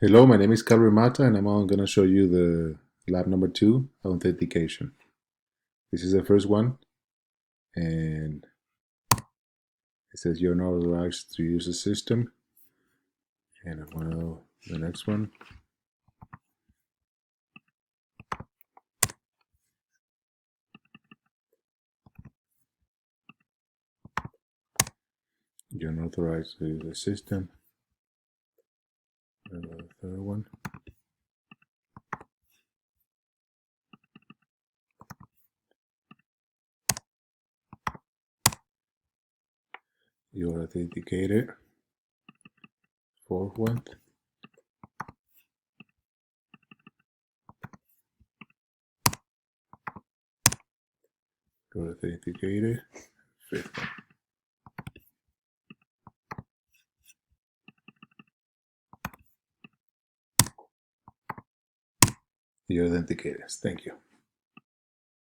Hello, my name is Calvin Mata, and I'm going to show you the lab number 2, authentication. This is the first one, and it says you're not authorized to use the system. And I'm going to go to the next one. You're not authorized to use the system. And the third one. You're authenticated. Fourth one. You're authenticated. Fifth one. You're authenticated. Thank you.